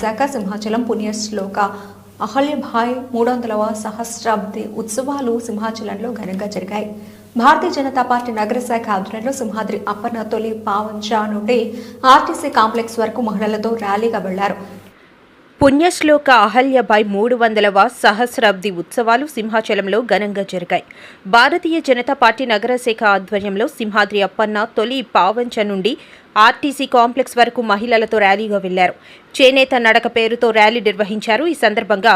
శాఖ సింహాచలం పుణ్యశ్లోక అహల్యభాయ్ 300వ సహస్రాబ్ది ఉత్సవాలు సింహాచలంలో ఘనంగా జరిగాయి. భారతీయ జనతా పార్టీ నగర శాఖ ఆధ్వర్యంలో సింహాద్రి అప్పన్న తొలి పావంచ నుండి ఆర్టీసీ కాంప్లెక్స్ వరకు మహిళలతో ర్యాలీగా వెళ్లారు. పుణ్యశ్లోక అహల్యభాయ్ 300వ సహస్రాబ్ది ఉత్సవాలు సింహాచలంలో ఘనంగా జరిగాయి. భారతీయ జనతా పార్టీ నగర శాఖ ఆధ్వర్యంలో సింహాద్రి అప్పన్న తొలి పావంచ నుండి ఆర్టీసీ కాంప్లెక్స్ వరకు మహిళలతో ర్యాలీగా వెళ్లారు. చేనేత నడక పేరుతో ర్యాలీ నిర్వహించారు. ఈ సందర్భంగా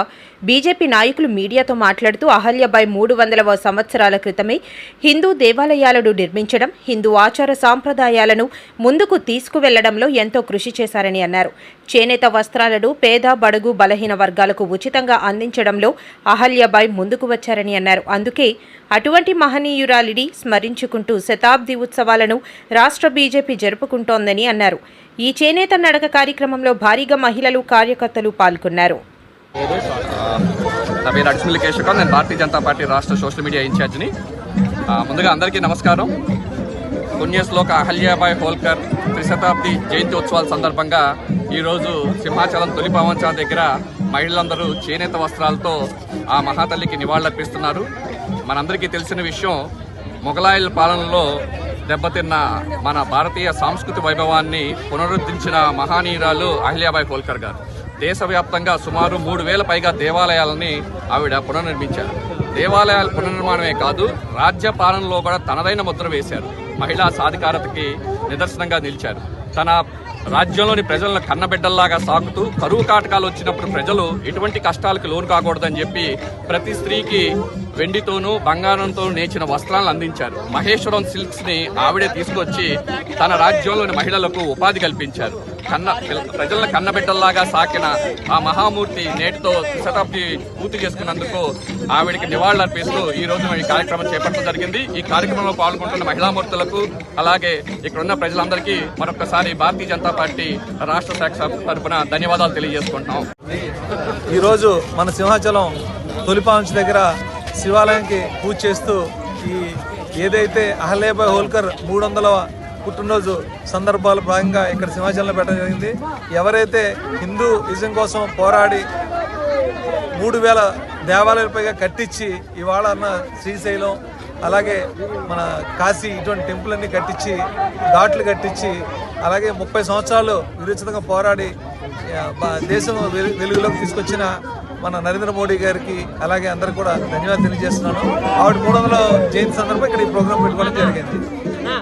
బీజేపీ నాయకులు మీడియాతో మాట్లాడుతూ అహల్యభాయ్ 300వ సంవత్సరాల క్రితమే హిందూ దేవాలయాలను నిర్మించడం, హిందూ ఆచార సాంప్రదాయాలను ముందుకు తీసుకువెళ్లడంలో ఎంతో కృషి చేశారని అన్నారు. చేనేత వస్త్రాలను పేద, బడుగు, బలహీన వర్గాలకు ఉచితంగా అందించడంలో అహల్యభాయ్ ముందుకు వచ్చారని అన్నారు. అందుకే అటువంటి మహనీయురాలిని స్మరించుకుంటూ శతాబ్ది ఉత్సవాలను రాష్ట్ర బీజేపీ జరుపుకుంటోందని అన్నారు. ఈ చేనేత నడక కార్యక్రమంలో భారీగా మహిళలు, కార్యకర్తలు పాల్గొన్నారు. నా పేరు అడిసిమిల్లి కేశవరావు. నేను భారతీయ జనతా పార్టీ రాష్ట్ర సోషల్ మీడియా ఇన్ఛార్జిని. ముందుగా అందరికీ నమస్కారం. పుణ్యశ్లోక అహల్యాబాయ్ హోల్కర్ త్రిశతాబ్ది జయంతి ఉత్సవాల సందర్భంగా ఈరోజు సింహాచలం తొలి పావంచ దగ్గర మహిళలందరూ చేనేత వస్త్రాలతో ఆ మహాతల్లికి నివాళులర్పిస్తున్నారు. మనందరికీ తెలిసిన విషయం, మొఘలాయుల పాలనలో దెబ్బతిన్న మన భారతీయ సాంస్కృతిక వైభవాన్ని పునరుద్ధరించిన మహానీయురాలు అహల్యాబాయ్ హోల్కర్ గారు. దేశవ్యాప్తంగా సుమారు 3000 పైగా దేవాలయాలని ఆవిడ పునర్నిర్మించారు. దేవాలయాల పునర్నిర్మాణమే కాదు, రాజ్య పాలనలో కూడా తనదైన ముద్ర వేశారు. మహిళా సాధికారతకి నిదర్శనంగా నిలిచారు. తన రాజ్యంలోని ప్రజలను కన్నబిడ్డల్లాగా సాకుతూ కరువు కాటకాలు వచ్చినప్పుడు ప్రజలు ఎటువంటి కష్టాలకు లోను కాకూడదని చెప్పి ప్రతి స్త్రీకి వెండితోనూ బంగారంతోనూ నేర్చిన వస్త్రాలను అందించారు. మహేశ్వరం సిల్క్స్ ని ఆవిడే తీసుకొచ్చి తన రాజ్యంలోని మహిళలకు ఉపాధి కల్పించారు. ప్రజలను కన్నబిడ్డల్లాగా సాకిన ఆ మహామూర్తి నేటితో శతాబ్ది పూర్తి చేసుకున్నందుకు ఆవిడికి నివాళులర్పిస్తూ ఈ రోజు ఈ కార్యక్రమం చేపట్టడం జరిగింది. ఈ కార్యక్రమంలో పాల్గొంటున్న మహిళామూర్తులకు అలాగే ఇక్కడున్న ప్రజలందరికీ మరొకసారి భారతీయ జనతా పార్టీ రాష్ట్ర శాఖ తరఫున ధన్యవాదాలు తెలియజేసుకుంటున్నాం. ఈరోజు మన సింహాచలం తొలిపావంచ దగ్గర శివాలయానికి పూజ చేస్తూ ఈ ఏదైతే అహల్యాబాయ్ హోల్కర్ 300వ పుట్టినరోజు సందర్భాల భాగంగా ఇక్కడ సింహాచలంలో పెట్టడం జరిగింది. ఎవరైతే హిందూయిజం కోసం పోరాడి 3000 దేవాలయాల పైగా కట్టించి ఇవాళ అన్న శ్రీశైలం అలాగే మన కాశీ ఇటువంటి టెంపుల్ అన్ని కట్టించి ఘాట్లు కట్టించి అలాగే 30 సంవత్సరాలు విరుచితంగా పోరాడి దేశం వెలుగులోకి తీసుకొచ్చిన మన నరేంద్ర మోడీ గారికి అలాగే అందరికి కూడా ధన్యవాదాలు తెలియజేస్తున్నాను. ఆవిడ 300వ జయంతి సందర్భంగా ఇక్కడ ఈ ప్రోగ్రాం పెట్టుకోవడం జరిగింది.